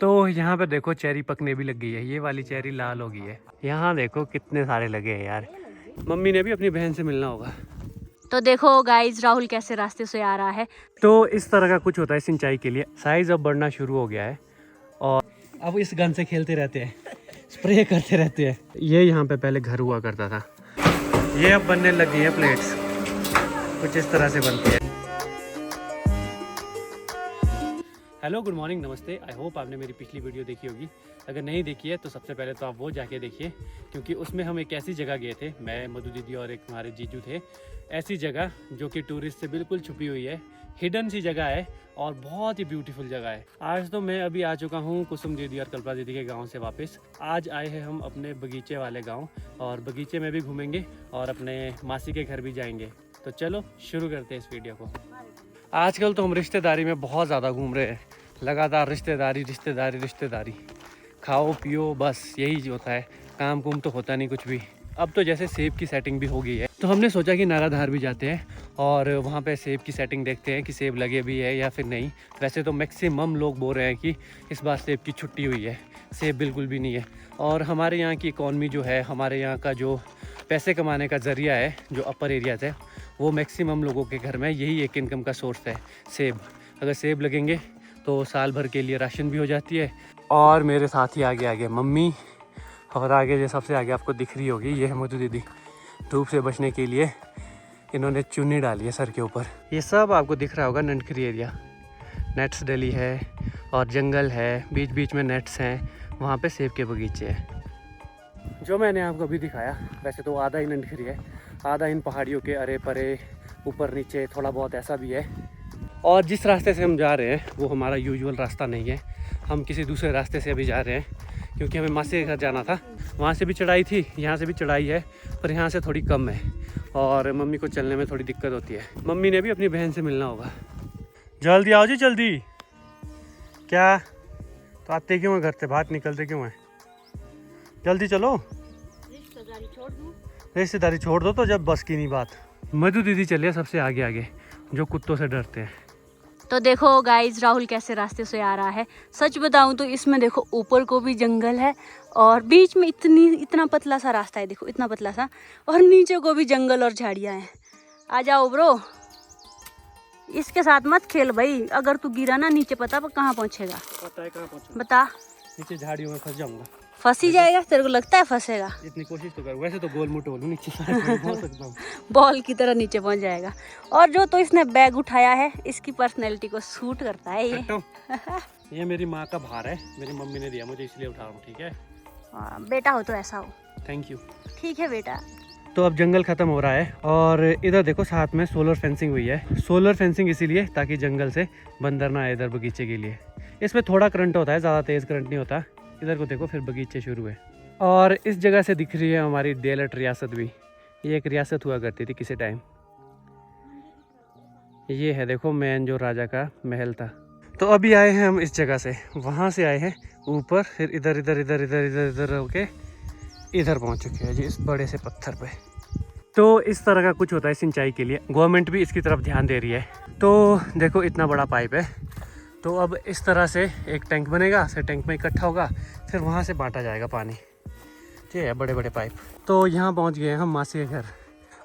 तो यहाँ पे देखो चेरी पकने भी लग गई है। ये वाली चेरी लाल हो गई है। यहाँ देखो कितने सारे लगे हैं यार। मम्मी ने भी अपनी बहन से मिलना होगा। तो देखो गाइस राहुल कैसे रास्ते से आ रहा है। तो इस तरह का कुछ होता है सिंचाई के लिए। साइज अब बढ़ना शुरू हो गया है और अब इस गन से खेलते रहते हैं, स्प्रे करते रहते हैं। ये यहाँ पे पहले घर हुआ करता था। ये अब बनने लगी है प्लेट्स, कुछ इस तरह से बनती है। हेलो, गुड मॉर्निंग, नमस्ते। आई होप आपने मेरी पिछली वीडियो देखी होगी। अगर नहीं देखी है तो सबसे पहले तो आप वो जाके देखिए, क्योंकि उसमें हम एक ऐसी जगह गए थे, मैं, मधु दीदी और एक हमारे जीजू थे। ऐसी जगह जो कि टूरिस्ट से बिल्कुल छुपी हुई है, हिडन सी जगह है और बहुत ही ब्यूटीफुल जगह है। आज तो मैं अभी आ चुका हूँ कुसुम दीदी और कल्पना दीदी के गाँव से वापस। आज आए हैं हम अपने बगीचे वाले गाँव और बगीचे में भी घूमेंगे और अपने मासी के घर भी जाएंगे। तो चलो शुरू करते हैं इस वीडियो को। आजकल तो हम रिश्तेदारी में बहुत ज़्यादा घूम रहे हैं। लगातार रिश्तेदारी रिश्तेदारी रिश्तेदारी, खाओ पियो, बस यही होता है। काम कुम तो होता नहीं कुछ भी। अब तो जैसे सेब की सेटिंग भी हो गई है, तो हमने सोचा कि नाराधार भी जाते हैं और वहाँ पे सेब की सेटिंग देखते हैं कि सेब लगे भी है या फिर नहीं। वैसे तो मैक्सिमम लोग बोल रहे हैं कि इस बार सेब की छुट्टी हुई है, सेब बिल्कुल भी नहीं है। और हमारे यहाँ की इकॉनमी जो है, हमारे यहाँ का जो पैसे कमाने का ज़रिया है, जो अपर एरियाज़ है, वो मैक्सिमम लोगों के घर में यही एक इनकम का सोर्स है, सेब। अगर सेब लगेंगे तो साल भर के लिए राशन भी हो जाती है। और मेरे साथ ही आगे आगे मम्मी, और आगे जो सबसे आगे आपको दिख रही होगी, ये है मधु दीदी। धूप से बचने के लिए इन्होंने चुन्नी डाली है सर के ऊपर। ये सब आपको दिख रहा होगा ननखरी एरिया, नेट्स डली है और जंगल है, बीच बीच में नेट्स हैं, वहाँ पे सेब के बगीचे हैं। जो मैंने आपको अभी दिखाया वैसे तो आधा ही ननखरी है, आधा इन पहाड़ियों के अरे परे ऊपर नीचे थोड़ा बहुत ऐसा भी है। और जिस रास्ते से हम जा रहे हैं वो हमारा यूजुअल रास्ता नहीं है, हम किसी दूसरे रास्ते से अभी जा रहे हैं, क्योंकि हमें मासी के घर जाना था। वहाँ से भी चढ़ाई थी, यहाँ से भी चढ़ाई है, पर यहाँ से थोड़ी कम है और मम्मी को चलने में थोड़ी दिक्कत होती है। मम्मी ने भी अपनी बहन से मिलना होगा। जल्दी आओ जी जल्दी। क्या तो आते क्यों हैं घर से, बाहर निकलते क्यों हैं? जल्दी चलो। रिश्तेदारी छोड़ दो तो जब बस की नहीं बात। मधु दीदी चलिए सबसे आगे आगे, जो कुत्तों से डरते हैं। तो देखो गाइस राहुल कैसे रास्ते से आ रहा है। सच बताऊं तो इसमें देखो ऊपर को भी जंगल है और बीच में इतना पतला सा रास्ता है, देखो इतना पतला सा, और नीचे को भी जंगल और झाड़ियां हैं। आ जाओ ब्रो, इसके साथ मत खेल भाई, अगर तू गिरा ना नीचे पता कहाँ पहुंचेगा? पता है कहाँ पहुँचूं? बता। नीचे झाड़ियों में फंस जाऊंगा। फंस ही जाएगा, तेरे को लगता है फंसेगा? इतनी कोशिश तो कर, वैसे तो गोल मुट्ठ बोलूँ नीचे पहुंच सकता हूँ। बॉल की तरह नीचे पहुंच जाएगा। और जो तो इसने बैग उठाया है, इसकी पर्सनैलिटी को सूट करता है ये। ये मेरी माँ का भार है, मेरी मम्मी ने दिया मुझे इसलिए उठा रहा हूँ। ठीक है बेटा हो तो ऐसा हो। Thank you. ठीक है बेटा। तो अब जंगल खत्म हो रहा है और इधर देखो साथ में सोलर फेंसिंग हुई है। सोलर फेंसिंग इसीलिए ताकि जंगल से बंदर ना आए इधर बगीचे के लिए। इसमें थोड़ा करंट होता है, ज़्यादा तेज़ करंट नहीं होता। इधर को देखो, फिर बगीचे शुरू है। और इस जगह से दिख रही है हमारी डेलट रियासत भी। ये एक रियासत हुआ करती थी किसी टाइम। ये है देखो मेन जो राजा का महल था। तो अभी आए हैं हम इस जगह से, वहाँ से आए हैं ऊपर, फिर इधर इधर इधर इधर इधर इधर होके इधर पहुँच चुके हैं जी, इस बड़े से पत्थर पे। तो इस तरह का कुछ होता है सिंचाई के लिए, गवर्नमेंट भी इसकी तरफ ध्यान दे रही है। तो देखो इतना बड़ा पाइप है, तो अब इस तरह से एक टैंक बनेगा, फिर टैंक में इकट्ठा होगा, फिर वहाँ से बांटा जाएगा पानी। ठीक है, बड़े बड़े पाइप। तो यहाँ पहुँच गए हैं हम मासी के घर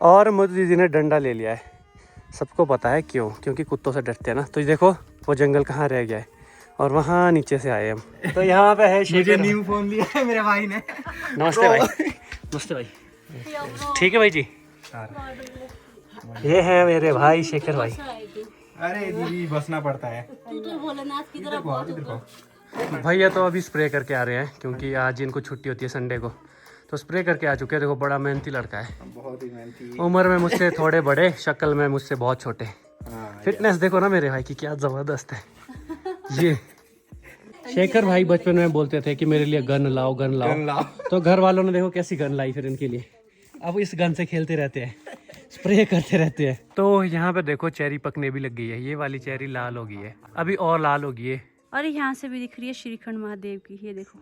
और मधु दीदी ने डंडा ले लिया है। सबको पता है क्यों, क्योंकि कुत्तों से डरते हैं ना। तो ये देखो वो जंगल कहाँ रह गया है और वहाँ नीचे से आए हम। तो यहाँ पे है मुझे न्यू फोन लिया है मेरे भाई ने। नमस्ते भाई। नमस्ते भाई। ठीक है भाई जी। ये है मेरे भाई शेखर भाई। अरे दीदी बसना पड़ता है। भैया तो अभी स्प्रे करके आ रहे हैं, क्योंकि आज इनको छुट्टी होती है संडे को, तो स्प्रे करके आ चुके हैं। देखो बड़ा मेहनती लड़का है, बहुत ही मेहनती। उम्र में मुझसे थोड़े बड़े, शक्ल में मुझसे बहुत छोटे। हाँ, फिटनेस देखो ना मेरे भाई की, क्या जबरदस्त है। ये शेखर भाई बचपन में बोलते थे कि मेरे लिए गन लाओ गन लाओ, तो घर वालों ने देखो कैसी गन लाई फिर इनके लिए। अब इस गन से खेलते रहते हैं, स्प्रे करते रहते हैं। तो यहाँ पे देखो चेरी पकने भी लग गई है। ये वाली चेरी लाल हो गई है, अभी और लाल हो गई है। और यहाँ से भी दिख रही है श्रीखंड महादेव की। ये देखो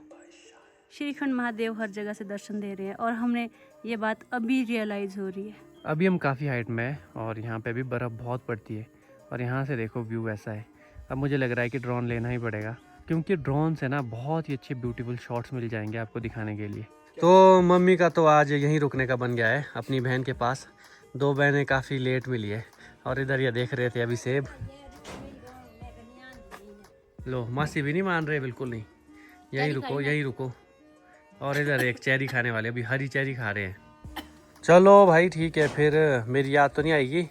श्रीखंड महादेव हर जगह से दर्शन दे रहे हैं और हमने ये बात अभी रियलाइज हो रही है। अभी हम काफ़ी हाइट में हैं और यहाँ पे भी बर्फ़ बहुत पड़ती है और यहाँ से देखो व्यू ऐसा है। अब मुझे लग रहा है कि ड्रोन लेना ही पड़ेगा, क्योंकि ड्रोन से ना बहुत ही अच्छे ब्यूटीफुल शॉट्स मिल जाएंगे आपको दिखाने के लिए। तो मम्मी का तो आज यहीं रुकने का बन गया है अपनी बहन के पास। 2 बहनें काफ़ी लेट मिली है और इधर ये देख रहे थे अभी सेब। लो मासी भी नहीं मान रहे, बिल्कुल नहीं, यहीं रुको यहीं रुको। और इधर एक चेरी खाने वाले, अभी हरी चेरी खा रहे हैं। चलो भाई ठीक है, फिर मेरी याद तो नहीं आएगी?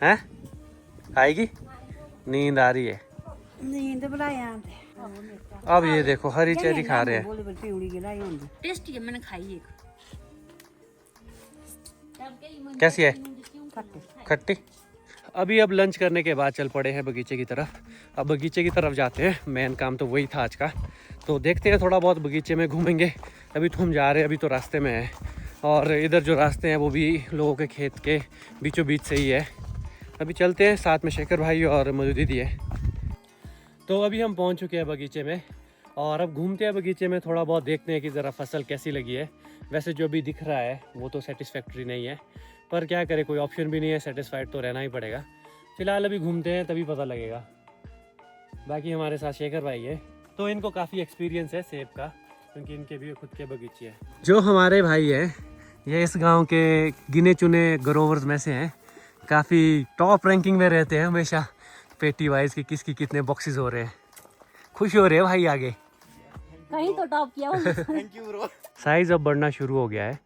हैं आएगी? नींद आ रही है। नींद बुलाया अब ये देखो हरी चेरी खा रहे हैं। टेस्टी है, मैंने खाई एक। कैसी है? खट्टी। अभी अब लंच करने के बाद चल पड़े हैं बगीचे की तरफ। अब बगीचे की तरफ जाते हैं, मेन काम तो वही था आज का। तो देखते हैं, थोड़ा बहुत बगीचे में घूमेंगे। अभी तो हम जा रहे हैं, अभी तो रास्ते में हैं, और इधर जो रास्ते हैं वो भी लोगों के खेत के बीचों बीच से ही है। अभी चलते हैं, साथ में शेखर भाई और मधु दीदी है। तो अभी हम पहुंच चुके हैं बगीचे में, और अब घूमते हैं बगीचे में, थोड़ा बहुत देखते हैं कि ज़रा फसल कैसी लगी है। वैसे जो भी दिख रहा है वो तो सेटिस्फैक्ट्री नहीं है, पर क्या करें, कोई ऑप्शन भी नहीं है, सेटिस्फाइड तो रहना ही पड़ेगा। फ़िलहाल अभी घूमते हैं तभी पता लगेगा। बाकी हमारे साथ शेखर भाई है, तो इनको काफ़ी एक्सपीरियंस है सेब का, क्योंकि इनके भी खुद के बगीचे हैं। जो हमारे भाई है ये इस गांव के गिने चुने ग्रोवर्स में से हैं, काफ़ी टॉप रैंकिंग में रहते हैं हमेशा, पेटी वाइज की किसकी कितने बॉक्सेस हो रहे हैं। खुश हो रहे हैं भाई आगे, कहीं तो टॉप किया। Thank you bro. साइज़ अब बढ़ना शुरू हो गया है।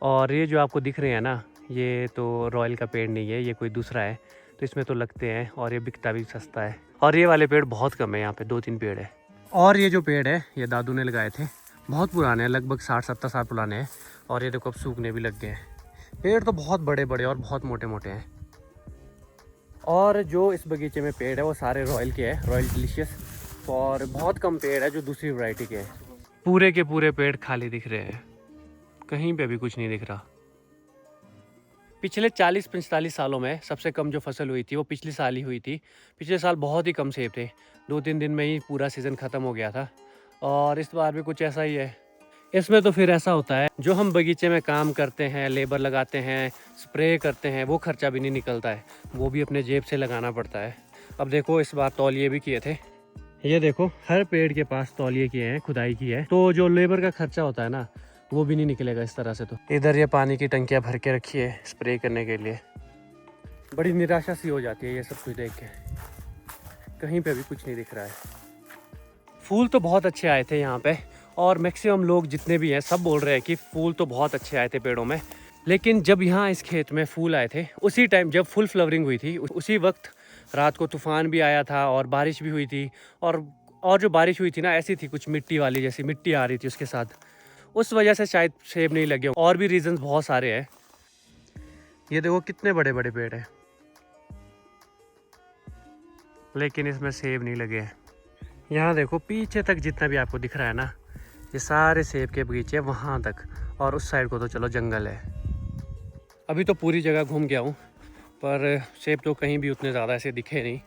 और ये जो आपको दिख रहे हैं ना, ये तो रॉयल का पेड़ नहीं है, ये कोई दूसरा है, तो इसमें तो लगते हैं, और ये बिकता भी सस्ता है। और ये वाले पेड़ बहुत कम है, यहाँ पे 2-3 पेड़ है। और ये जो पेड़ है ये दादू ने लगाए थे, बहुत पुराने हैं, लगभग 60-70 साल पुराने हैं, और ये देखो अब सूखने भी लग गए हैं। पेड़ तो बहुत बड़े बड़े और बहुत मोटे मोटे हैं। और जो इस बगीचे में पेड़ है वो सारे रॉयल के हैं, रॉयल डिलीशियस, और बहुत कम पेड़ है जो दूसरी वैरायटी के हैं। पूरे के पूरे पेड़ खाली दिख रहे हैं, कहीं पे भी कुछ नहीं दिख रहा। पिछले 40-45 सालों में सबसे कम जो फसल हुई थी वो पिछले साल ही हुई थी। पिछले साल बहुत ही कम सेब थे, 2-3 दिन में ही पूरा सीज़न ख़त्म हो गया था, और इस बार भी कुछ ऐसा ही है। इसमें तो फिर ऐसा होता है, जो हम बगीचे में काम करते हैं, लेबर लगाते हैं, स्प्रे करते हैं, वो खर्चा भी नहीं निकलता है, वो भी अपने जेब से लगाना पड़ता है। अब देखो इस बार तौलिए भी किए थे, ये देखो हर पेड़ के पास तौलिए किए हैं, खुदाई की है, तो जो लेबर का खर्चा होता है ना वो भी नहीं निकलेगा इस तरह से। तो इधर ये पानी की टंकियाँ भर के रखी है स्प्रे करने के लिए। बड़ी निराशा सी हो जाती है ये सब कुछ देख के, कहीं पे भी कुछ नहीं दिख रहा है। फूल तो बहुत अच्छे आए थे यहाँ पे, और मैक्सिमम लोग जितने भी हैं सब बोल रहे हैं कि फूल तो बहुत अच्छे आए थे पेड़ों में। लेकिन जब यहाँ इस खेत में फूल आए थे, उसी टाइम जब फुल फ्लावरिंग हुई थी, उसी वक्त रात को तूफान भी आया था और बारिश भी हुई थी, और जो बारिश हुई थी ना ऐसी थी कुछ मिट्टी वाली, जैसी मिट्टी आ रही थी उसके साथ, उस वजह से शायद सेब नहीं लगे। और भी रीजंस बहुत सारे हैं। ये देखो कितने बड़े बड़े पेड़ हैं, लेकिन इसमें सेब नहीं लगे हैं। यहाँ देखो पीछे तक जितना भी आपको दिख रहा है ना, ये सारे सेब के बगीचे वहाँ तक, और उस साइड को तो चलो जंगल है। अभी तो पूरी जगह घूम गया हूँ, पर सेब तो कहीं भी उतने ज़्यादा ऐसे दिखे नहीं।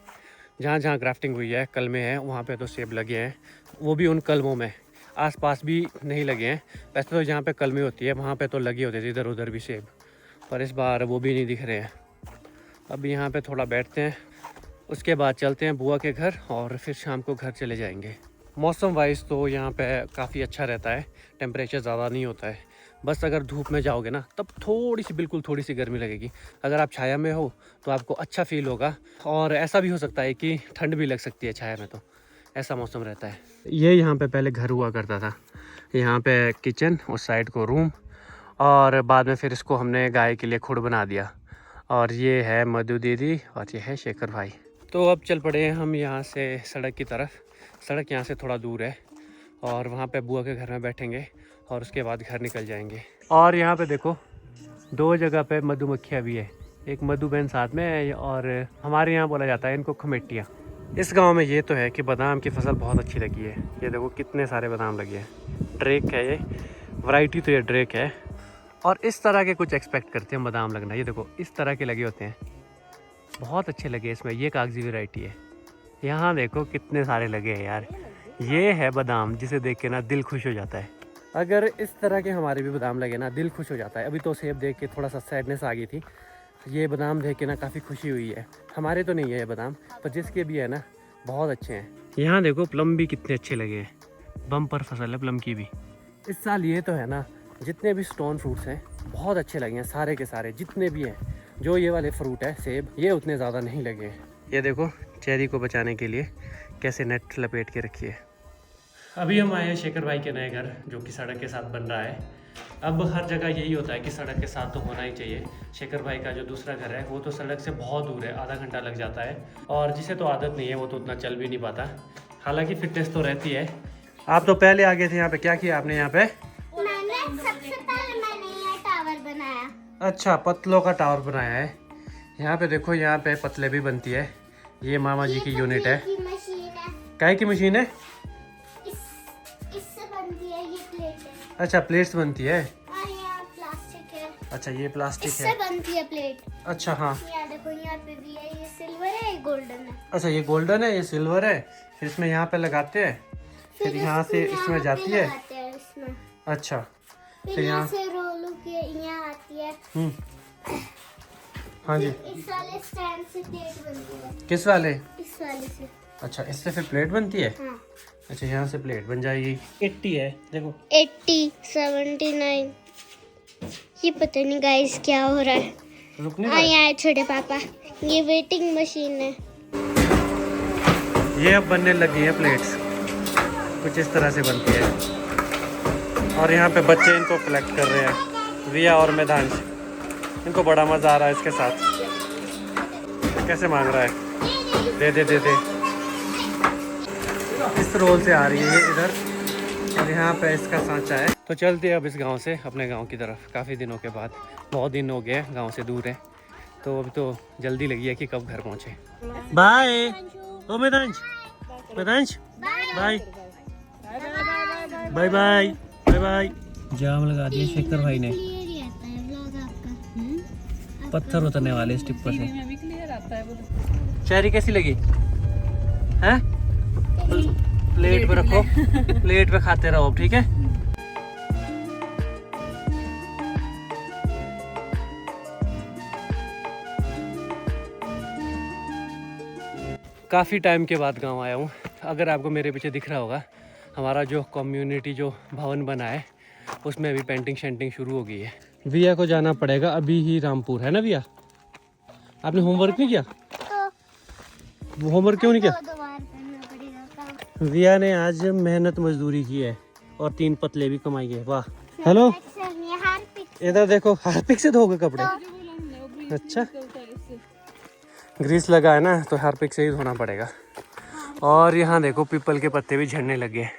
जहाँ जहाँ ग्राफ्टिंग हुई है, कलमे हैं, वहाँ पे तो सेब लगे हैं, वो भी उन कलमों में। आसपास भी नहीं लगे हैं। वैसे तो जहाँ पे कलमी होती है वहाँ पे तो लगे होते थे इधर उधर भी सेब, पर इस बार वो भी नहीं दिख रहे हैं। अब यहाँ पे थोड़ा बैठते हैं, उसके बाद चलते हैं बुआ के घर, और फिर शाम को घर चले जाएंगे। मौसम वाइज तो यहाँ पे काफ़ी अच्छा रहता है, टेम्परेचर ज़्यादा नहीं होता है। बस अगर धूप में जाओगे ना तब थोड़ी सी, बिल्कुल थोड़ी सी गर्मी लगेगी। अगर आप छाया में हो तो आपको अच्छा फील होगा, और ऐसा भी हो सकता है कि ठंड भी लग सकती है छाया में, तो ऐसा मौसम रहता है। ये यहाँ पे पहले घर हुआ करता था, यहाँ पे किचन, उस साइड को रूम, और बाद में फिर इसको हमने गाय के लिए खुड़ बना दिया। और ये है मधु दीदी और ये है शेखर भाई। तो अब चल पड़े हैं हम यहाँ से सड़क की तरफ। सड़क यहाँ से थोड़ा दूर है, और वहाँ पे बुआ के घर में बैठेंगे और उसके बाद घर निकल जाएंगे। और यहाँ पे देखो 2 जगह पे मधुमक्खियाँ भी है, एक मधु बहन साथ में है, और हमारे यहाँ बोला जाता है इनको खमेटियाँ। इस गांव में ये तो है कि बादाम की फसल बहुत अच्छी लगी है। ये देखो कितने सारे बादाम लगे हैं। ड्रेक है ये वैरायटी, तो ये ड्रेक है, और इस तरह के कुछ एक्सपेक्ट करते हैं बादाम लगना। ये देखो इस तरह के लगे होते हैं, बहुत अच्छे लगे इसमें। ये कागजी वैरायटी है। यहाँ देखो कितने सारे लगे हैं यार, ये है बादाम जिसे देख के ना दिल खुश हो जाता है। अगर इस तरह के हमारे भी बादाम लगे ना, दिल खुश हो जाता है। अभी तो सेब देख के थोड़ा सा सैडनेस आ गई थी, ये बादाम देख के ना काफ़ी खुशी हुई है। हमारे तो नहीं है ये बादाम, पर जिसके भी है ना बहुत अच्छे हैं। यहाँ देखो प्लम भी कितने अच्छे लगे हैं, बम्पर फसल है प्लम की भी इस साल। ये तो है ना, जितने भी स्टोन फ्रूट्स हैं बहुत अच्छे लगे हैं, सारे के सारे जितने भी हैं। जो ये वाले फ्रूट है सेब, ये उतने ज़्यादा नहीं लगे हैं। ये देखो चेरी को बचाने के लिए कैसे नेट लपेट के रखी है। अभी हम आए हैं शेखर भाई के नए घर, जो कि सड़क के साथ बन रहा है। अब हर जगह यही होता है कि सड़क के साथ तो होना ही चाहिए। शेखर भाई का जो दूसरा घर है वो तो सड़क से बहुत दूर है, आधा घंटा लग जाता है, और जिसे तो आदत नहीं है वो तो उतना चल भी नहीं पाता। हालांकि फिटनेस तो रहती है। आप तो पहले आ गए थे यहाँ पे, क्या किया आपने यहाँ पे? सबसे पहले मैंने ये टावर बनाया। अच्छा, पतलों का टावर बनाया है। यहाँ पे देखो, यहाँ पे पतले भी बनती है। ये मामा जी की यूनिट है। की मशीन है। काय की मशीन है? इससे बनती है, ये प्लेट है। अच्छा, प्लेट्स बनती है। और यहाँ प्लास्टिक है। अच्छा, ये प्लास्टिक इससे है। बनती है प्लेट। अच्छा हाँ। यहाँ देखो, यहाँ पे भी है, ये सिल्वर है, ये गोल्डन है। अच्छा, ये गोल्डन है, ये सिल्वर है। फिर इसमें यहाँ पे लगाते हैं, फिर यहाँ से इसमें जाती है। लगाते हैं इसमें। अच्छा, फिर यहाँ से रोल के यहाँ आती है। हाँ जी। इस वाले स्टैंड से प्लेट बनती है। किस वाले? इस वाले से। अच्छा, इससे फिर प्लेट बनती है। हाँ। अच्छा, यहाँ से प्लेट बन जाएगी। 80 है देखो। 80, 79। ये पता नहीं गाइस क्या हो रहा है। रुकने हाँ, यहाँ है छोटे पापा। ये वेटिंग मशीन है। ये अब बनने लगी है प्लेट्स, कुछ इस तरह से बनती है। और यहाँ पे बच्चे इनको कलेक्ट कर रहे हैं, रिया और मैदांश। इनको बड़ा मज़ा आ रहा है इसके साथ। कैसे मांग रहा है, दे दे दे दे। इस रोल से आ रही है ये इधर, और यहाँ पे इसका सांचा है। तो चलते हैं अब इस गांव से अपने गांव की तरफ। काफ़ी दिनों के बाद, बहुत दिन हो गए गांव से दूर है, तो अभी तो जल्दी लगी है कि कब घर पहुँचे। Bye oh Maidansh, Maidansh bye bye bye bye bye. जाम लगा दिया शेखर भाई ने, पत्थर उतरने वाले इस टिप्पर से। चेरी कैसी लगी है? प्लेट पे रखो, प्लेट पे खाते रहो, ठीक है? काफ़ी टाइम के बाद गांव आया हूँ। अगर आपको मेरे पीछे दिख रहा होगा, हमारा जो कम्युनिटी जो भवन बना है उसमें अभी पेंटिंग शेंटिंग शुरू हो गई है। विया को जाना पड़ेगा अभी ही रामपुर, है ना विया? आपने होमवर्क नहीं किया? होमवर्क क्यों नहीं किया? दोबारा करना पड़ेगा। विया ने आज मेहनत मजदूरी की है और 3 पतले भी कमाई है। वाह। हेलो, इधर देखो, हार्पिक से धोगे कपड़े? अच्छा, ग्रीस लगा है ना, तो हार्पिक से ही धोना पड़ेगा। और यहाँ देखो पीपल के पत्ते भी झड़ने लगे।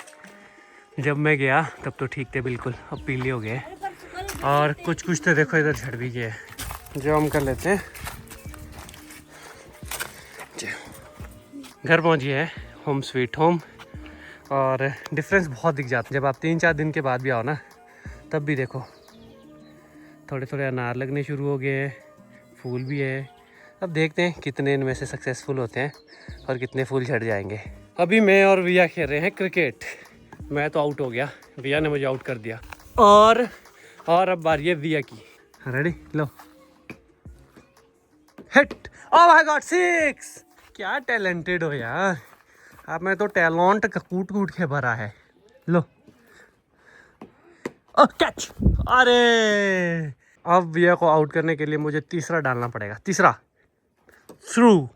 जब मैं गया तब तो ठीक थे बिल्कुल, अब पीले हो गए। और कुछ कुछ तो देखो इधर झड़ भी गए। जो हम कर लेते हैं, घर पहुँचिए है, होम स्वीट होम। और डिफरेंस बहुत दिख जाता है जब आप 3-4 दिन के बाद भी आओ ना, तब भी देखो थोड़े थोड़े अनार लगने शुरू हो गए हैं, फूल भी है। अब देखते हैं कितने इनमें से सक्सेसफुल होते हैं और कितने फूल झड़ जाएंगे। अभी मैं और विया खेल रहे हैं क्रिकेट। मैं तो आउट हो गया, विया ने मुझे आउट कर दिया। और अब बारी है विया की। Ready, low hit. Oh my God, 6! क्या टैलेंटेड हो यार आप, में तो टैलेंट कूट कूट के भरा है। लो, ओह कैच। अरे, अब विया को आउट करने के लिए मुझे तीसरा डालना पड़ेगा। तीसरा थ्रू।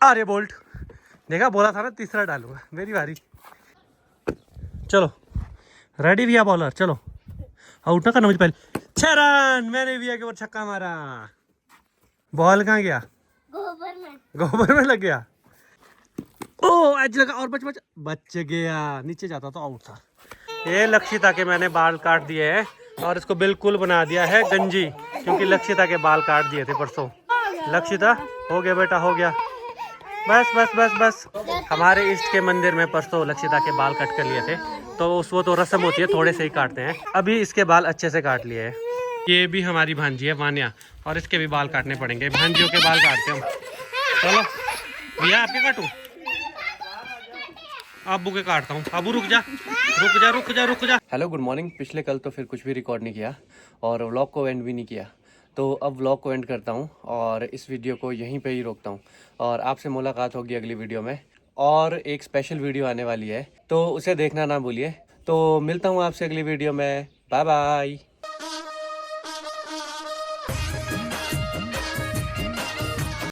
अरे बोल्ट, देखा, बोला था ना तीसरा डालूंगा। मेरी बारी, चलो रेडी विया बॉलर, चलो। आउट ना करना मुझे पहले। 6 रन, मैंने विया के ऊपर छक्का मारा। बॉल कहाँ गया? गोबर में लग गया। ओ एज लगा, और बच गया। नीचे जाता तो आउट था। ये लक्षिता के मैंने बाल काट दिए हैं और इसको बिल्कुल बना दिया है गंजी, क्योंकि लक्षिता के बाल काट दिए थे परसों। लक्षिता, हो गया बेटा, हो गया। बस बस बस बस। हमारे इष्ट के मंदिर में परसों लक्षिता के बाल कट कर लिए थे, तो वो तो रस्म होती है, थोड़े से ही काटते हैं। अभी इसके बाल अच्छे से काट लिए हैं। ये भी हमारी भांजी है वान्या, और इसके भी बाल काटने पड़ेंगे। भांजियों के बाल काटते हम। चलो भैया, आपके काटूं? अबू के काटता हूँ। अबू रुक जा रुक जा रुक जा रुक जा। Hello, good morning. पिछले कल तो फिर कुछ भी रिकॉर्ड नहीं किया और व्लॉग को एंड भी नहीं किया, तो अब व्लॉग को एंड करता हूँ और इस वीडियो को यहीं पे ही रोकता हूँ। और आपसे मुलाकात होगी अगली वीडियो में। और एक स्पेशल वीडियो आने वाली है, तो उसे देखना ना भूलिए। तो मिलता हूँ आपसे अगली वीडियो में। Bye bye.